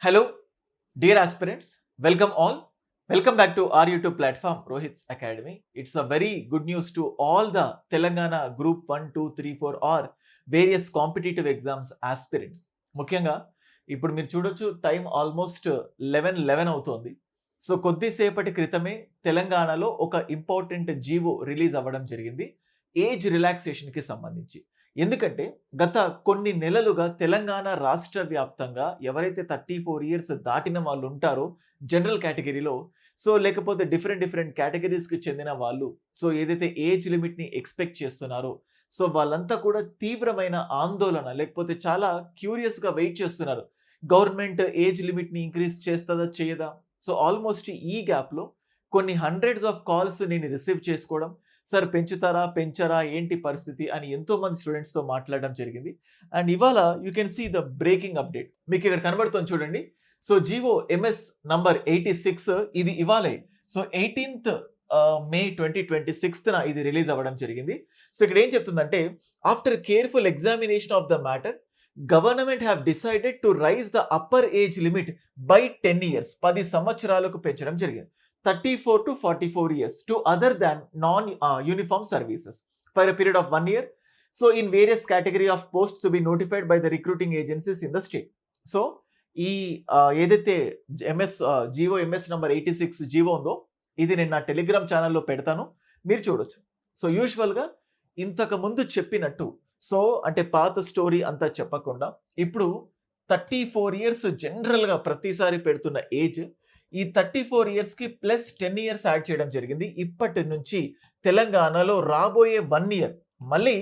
Hello, dear aspirants. Welcome all. Welcome back to our YouTube platform, Rohit's Academy. It's a very good news to all the Telangana Group 1, 2, 3, 4 or various competitive exams aspirants. ముఖ్యంగా ఇప్పుడు మీరు చూడొచ్చు time almost 11 అవుతోంది. So కొద్దిసేపటి క్రితమే తెలంగాణలో ఒక important GO release అవ్వడం జరిగింది ఏజ్ రిలాక్సేషన్కి సంబంధించి. ఎందుకంటే గత కొన్ని నెలలుగా తెలంగాణ రాష్ట్ర వ్యాప్తంగా ఎవరైతే 34 ఇయర్స్ దాటిన వాళ్ళు ఉంటారో జనరల్ కేటగిరీలో, సో లేకపోతే డిఫరెంట్ కేటగిరీస్కి చెందిన వాళ్ళు, సో ఏదైతే ఏజ్ లిమిట్ని ఎక్స్పెక్ట్ చేస్తున్నారో, సో వాళ్ళంతా కూడా తీవ్రమైన ఆందోళన లేకపోతే చాలా క్యూరియస్గా వెయిట్ చేస్తున్నారు. గవర్నమెంట్ ఏజ్ లిమిట్ని ఇంక్రీజ్ చేస్తుందా చేయదా? సో ఆల్మోస్ట్ ఈ గ్యాప్లో కొన్ని హండ్రెడ్స్ ఆఫ్ కాల్స్ నేను రిసీవ్ చేసుకోవడం, సార్ పెంచుతారా పెంచరా ఏంటి పరిస్థితి అని ఎంతో మంది స్టూడెంట్స్తో మాట్లాడడం జరిగింది. అండ్ ఇవాళ you can see the breaking update మీకు ఇక్కడ కనబడుతుంది చూడండి. సో జీవో ఎంఎస్ నంబర్ 86 ఇది ఇవాళే, సో 18th May 2026న ఇది రిలీజ్ అవ్వడం జరిగింది. సో ఇక్కడ ఏం చెప్తుందంటే, after careful examination of the matter government have decided to raise the upper age limit by 10 years 10 సంవత్సరాలకు పెంచడం జరిగింది. 34 to 44 years to other than non-uniform services for a period of 1 year. So in various category of posts to be notified by the recruiting agencies in the state. So ఈ ఏదైతే GO MS number 86 GO ఉందో ఇది నేను నా Telegram ఛానల్లో పెడతాను, మీరు చూడొచ్చు. సో యూజువల్గా ఇంతకు ముందు చెప్పినట్టు, సో అంటే పాత స్టోరీ అంతా చెప్పకుండా ఇప్పుడు 34 years జనరల్గా ప్రతిసారి పెడుతున్న ఏజ్, ఈ 34 yearsకి ప్లస్ 10 years యాడ్ చేయడం జరిగింది. ఇప్పటి నుంచి తెలంగాణలో రాబోయే 1 year మళ్ళీ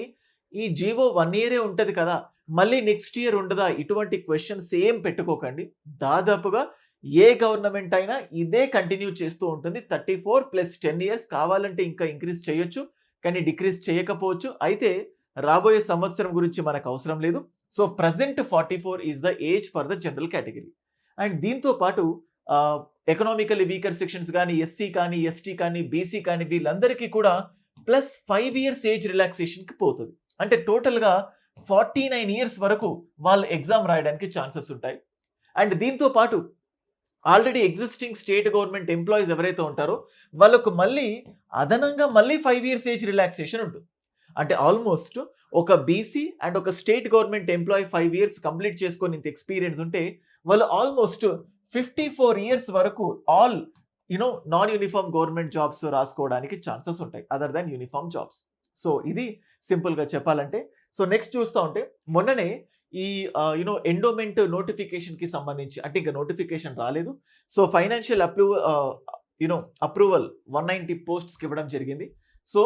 ఈ జీవో 1 year ఉంటుంది కదా, మళ్ళీ నెక్స్ట్ ఇయర్ ఉండదా, ఇటువంటి క్వశ్చన్స్ ఏం పెట్టుకోకండి. దాదాపుగా ఏ గవర్నమెంట్ అయినా ఇదే కంటిన్యూ చేస్తూ ఉంటుంది. 34 + 10 years కావాలంటే ఇంకా ఇంక్రీజ్ చేయొచ్చు, కానీ డిక్రీజ్ చేయకపోవచ్చు. అయితే రాబోయే సంవత్సరం గురించి మనకు అవసరం లేదు. So present 44 is the age for the general category. And దీంతో పాటు ఎకనామికల్లీ వీకర్ సెక్షన్స్ కానీ, ఎస్సీ కానీ, ఎస్టీ కానీ, బీసీ కానీ వీళ్ళందరికీ కూడా ప్లస్ 5 years ఏజ్ రిలాక్సేషన్కి పోతుంది. అంటే టోటల్గా 49 years వరకు వాళ్ళు ఎగ్జామ్ రాయడానికి ఛాన్సెస్ ఉంటాయి. అండ్ దీంతో పాటు already existing state government employees ఎవరైతే ఉంటారో వాళ్ళకు మళ్ళీ అదనంగా మళ్ళీ 5 years ఏజ్ రిలాక్సేషన్ ఉంటుంది. అంటే ఆల్మోస్ట్ ఒక బీసీ అండ్ ఒక state government employee 5 years complete చేసుకొని ఇంత ఎక్స్పీరియన్స్ ఉంటే వాళ్ళు ఆల్మోస్ట్ 54 years వరకు all non uniform government jobs రాసుకోవడానికి ఛాన్సెస్ ఉంటాయి other than uniform jobs. So ఇది సింపుల్గా చెప్పాలంటే. సో నెక్స్ట్ చూస్తూ ఉంటే మొన్ననే ఈ ఎండోమెంట్ నోటిఫికేషన్కి సంబంధించి, అంటే ఇంకా నోటిఫికేషన్ రాలేదు, సో ఫైనాన్షియల్ అప్రూవల్ 190 పోస్ట్స్కి ఇవ్వడం జరిగింది. సో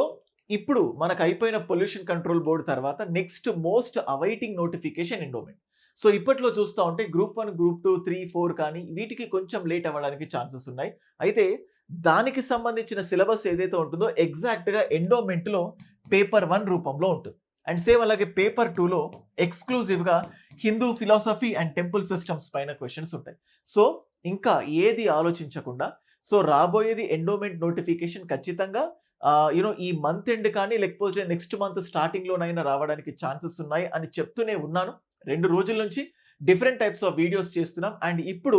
ఇప్పుడు మనకు అయిపోయిన పొల్యూషన్ కంట్రోల్ బోర్డు తర్వాత next most awaiting notification endowment. So ఇప్పట్లో చూస్తూ ఉంటే గ్రూప్ 1, గ్రూప్ 2, 3, 4 కానీ వీటికి కొంచెం లేట్ అవ్వడానికి ఛాన్సెస్ ఉన్నాయి. అయితే దానికి సంబంధించిన సిలబస్ ఏదైతే ఉంటుందో ఎగ్జాక్ట్గా ఎండోమెంట్లో పేపర్ 1 రూపంలో ఉంటుంది. అండ్ సేమ్ అలాగే పేపర్ 2లో ఎక్స్క్లూజివ్గా Hindu philosophy and temple systems పైన క్వశ్చన్స్ ఉంటాయి. సో ఇంకా ఏది ఆలోచించకుండా, సో రాబోయేది ఎండోమెంట్ నోటిఫికేషన్ ఖచ్చితంగా ఈ మంత్ ఎండ్ కానీ లేకపోతే నెక్స్ట్ మంత్ స్టార్టింగ్లోనైనా రావడానికి ఛాన్సెస్ ఉన్నాయి అని చెప్తూనే ఉన్నాను. 2 రోజుల నుంచి డిఫరెంట్ టైప్స్ ఆఫ్ వీడియోస్ చేస్తున్నాం. అండ్ ఇప్పుడు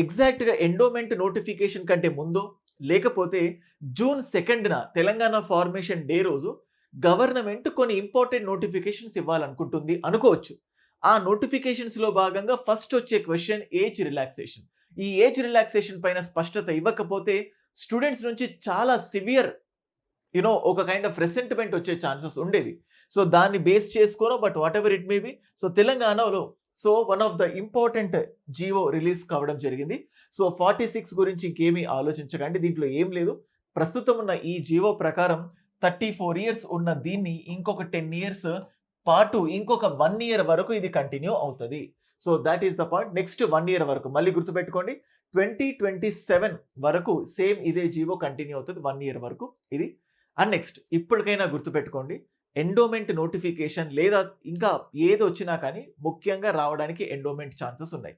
ఎగ్జాక్ట్గా ఎండోమెంట్ నోటిఫికేషన్ కంటే ముందు లేకపోతే June 2న తెలంగాణ ఫార్మేషన్ డే రోజు గవర్నమెంట్ కొన్ని ఇంపార్టెంట్ నోటిఫికేషన్స్ ఇవ్వాలనుకుంటుంది అనుకోవచ్చు. ఆ నోటిఫికేషన్స్లో భాగంగా ఫస్ట్ వచ్చే క్వశ్చన్ ఏజ్ రిలాక్సేషన్. ఈ ఏజ్ రిలాక్సేషన్ పైన స్పష్టత ఇవ్వకపోతే స్టూడెంట్స్ నుంచి చాలా సివియర్ ఒక కైండ్ ఆఫ్ రెసెంట్మెంట్ వచ్చే ఛాన్సెస్ ఉండేవి. సో దాన్ని బేస్ చేసుకోనో but whatever it may be, so తెలంగాణలో so one of the important GO release కావడం జరిగింది. సో 46 గురించి ఇంకేమీ ఆలోచించకండి, దీంట్లో ఏం లేదు. ప్రస్తుతం ఉన్న ఈ జీవో ప్రకారం 34 years ఉన్న దీన్ని ఇంకొక 10 years పాటు ఇంకొక 1 year వరకు ఇది కంటిన్యూ అవుతుంది. So that is the point. Next 1 year వరకు మళ్ళీ గుర్తుపెట్టుకోండి, 2027 వరకు సేమ్ ఇదే జీవో కంటిన్యూ అవుతుంది 1 year వరకు ఇది. అండ్ నెక్స్ట్ ఇప్పటికైనా గుర్తుపెట్టుకోండి, ఎండోమెంట్ నోటిఫికేషన్ లేదా ఇంకా ఏది వచ్చినా కానీ ముఖ్యంగా రావడానికి ఎండోమెంట్ ఛాన్సెస్ ఉన్నాయి.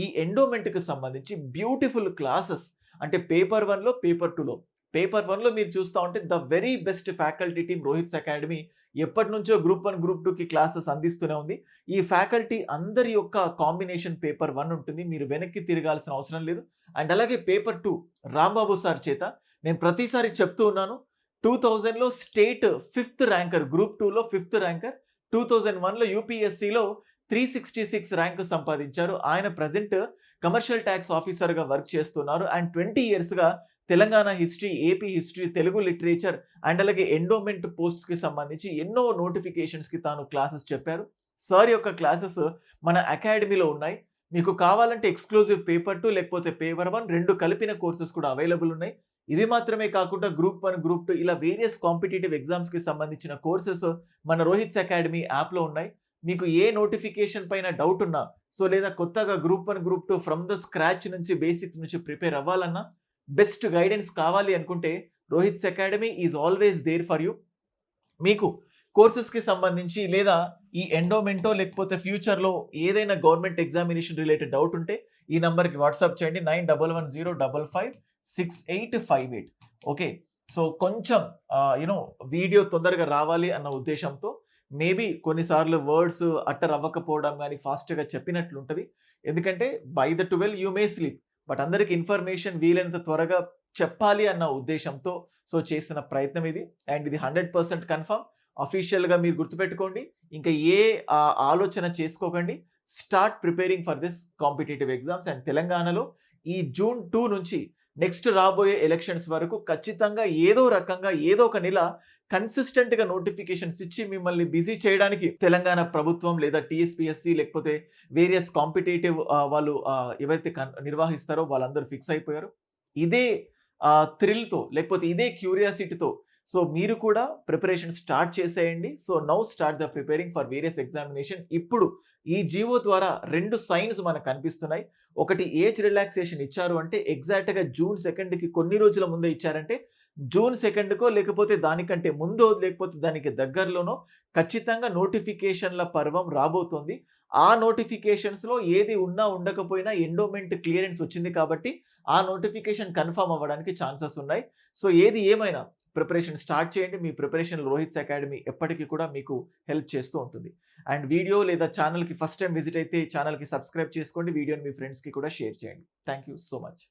ఈ ఎండోమెంట్కి సంబంధించి బ్యూటిఫుల్ క్లాసెస్ అంటే పేపర్ 1లో పేపర్ 2లో పేపర్ 1లో మీరు చూస్తా ఉంటే the very best faculty team Rohit's academy ఎప్పటి నుంచో గ్రూప్ 1, గ్రూప్ 2కి క్లాసెస్ అందిస్తూనే ఉంది. ఈ ఫ్యాకల్టీ అందరి యొక్క కాంబినేషన్ పేపర్ 1 ఉంటుంది. మీరు వెనక్కి తిరగాల్సిన అవసరం లేదు. అండ్ అలాగే పేపర్ 2 రాంబాబు సార్ చేత నేను ప్రతిసారి చెప్తూ ఉన్నాను. 2000లో స్టేట్ 5th ర్యాంకర్, గ్రూప్ 2లో 5th ర్యాంకర్, 2001లో యూపీఎస్సీలో 366 ర్యాంకు సంపాదించారు. ఆయన ప్రెజెంట్ కమర్షియల్ ట్యాక్స్ ఆఫీసర్‌గా వర్క్ చేస్తున్నారు. అండ్ 20 ఇయర్స్‌గా Telangana history, AP history, Telugu literature and అలాగే ఎండోమెంట్ పోస్ట్స్‌కి సంబంధించి ఎన్నో నోటిఫికేషన్స్‌కి తాను క్లాసెస్ చెప్పారు. సార్ యొక్క క్లాసెస్ మన అకాడమీలో ఉన్నాయి. మీకు కావాలంటే ఎక్స్‌క్లూజివ్ పేపర్ 2 లేకపోతే పేపర్ 1 2 కలిపిన కోర్సెస్ కూడా అవైలబుల్ ఉన్నాయి. ఇవి మాత్రమే కాకుండా గ్రూప్ 1, గ్రూప్ 2 ఇలా వేరియస్ కాంపిటీటివ్ ఎగ్జామ్స్‌కి సంబంధించిన కోర్సెస్ మన రోహిత్స్ అకాడమీ యాప్‌లో ఉన్నాయి. మీకు ఏ నోటిఫికేషన్ పైన డౌట్ ఉన్నా, లేదా కొత్తగా group 1, group 2 from the scratch నుంచి బేసిక్స్ నుంచి ప్రిపేర్ అవ్వాలన్నా, బెస్ట్ గైడెన్స్ కావాలి అనుకుంటే Rohit's academy is always there for you. మీకు కోర్సెస్‌కి సంబంధించి లేదా ఈ ఎండోమెంటో లేకపోతే ఫ్యూచర్‌లో ఏదైనా గవర్నమెంట్ ఎగ్జామినేషన్ రిలేటెడ్ డౌట్ ఉంటే ఈ నంబర్‌కి వాట్సాప్ చేయండి 9110556858. ఓకే. సో కొంచెం వీడియో తొందరగా రావాలి అన్న ఉద్దేశంతో మేబీ కొన్నిసార్లు వర్డ్స్ అట్టర్ అవ్వకపోవడం గానీ ఫాస్ట్‌గా చెప్పినట్లుంటది. ఎందుకంటే by the 12 you may sleep. But అందరికి ఇన్ఫర్మేషన్ వీలైనంత త్వరగా చెప్పాలి అన్న ఉద్దేశంతో చేసిన ప్రయత్నం ఇది. అండ్ ఇది 100% కన్ఫర్మ్. అఫీషియల్‌గా మీరు గుర్తుపెట్టుకోండి. ఇంకా ఏ ఆలోచన చేసుకోకండి. Start preparing for this competitive exams. And తెలంగాణలో ఈ జూన్ 2 నుంచి నెక్స్ట్ రాబోయే ఎలక్షన్స్ వరకు ఖచ్చితంగా ఏదో రకంగా ఏదో ఒక నెల కన్సిస్టెంట్‌గా నోటిఫికేషన్స్ ఇచ్చి మిమ్మల్ని బిజీ చేయడానికి తెలంగాణ ప్రభుత్వం లేదా టీఎస్పీఎస్సీ లేకపోతే వేరియస్ కాంపిటీటివ్ వాళ్ళు ఎవరైతే నిర్వహిస్తారో వాళ్ళందరూ ఫిక్స్ అయిపోయారు. ఇదే థ్రిల్‌తో లేకపోతే ఇదే క్యూరియాసిటీతో మీరు కూడా ప్రిపరేషన్ స్టార్ట్ చేసేయండి. Now start the preparing for various examination. ఇప్పుడు ఈ జీవో ద్వారా 2 సైన్స్ మనకు కనిపిస్తున్నాయి. ఒకటి ఏజ్ రిలాక్సేషన్ ఇచ్చారు అంటే ఎగ్జాక్ట్‌గా జూన్ 2కి కొన్ని రోజుల ముందే ఇచ్చారంటే జూన్ 2కో లేకపోతే దానికంటే ముందో లేకపోతే దానికి దగ్గరలోనో ఖచ్చితంగా నోటిఫికేషన్ల పర్వం రాబోతోంది. ఆ నోటిఫికేషన్స్‌లో ఏది ఉన్నా ఉండకపోయినా ఎండోమెంట్ క్లియరెన్స్ వచ్చింది కాబట్టి ఆ నోటిఫికేషన్ కన్ఫర్మ్ అవ్వడానికి ఛాన్సెస్ ఉన్నాయి. ఏది ఏమైనా ప్రిపరేషన్ స్టార్ట్ చేయండి. మీ ప్రిపరేషన్ రోహిత్స్ అకాడమీ ఎప్పటికీ కూడా మీకు హెల్ప్ చేస్తూ ఉంటుంది. అండ్ వీడియో లేదా ఛానల్‌కి ఫస్ట్ టైం విజిట్ అయితే ఛానల్‌కి సబ్స్క్రైబ్ చేసుకోండి. వీడియోని మీ ఫ్రెండ్స్‌కి కూడా షేర్ చేయండి. Thank you so much.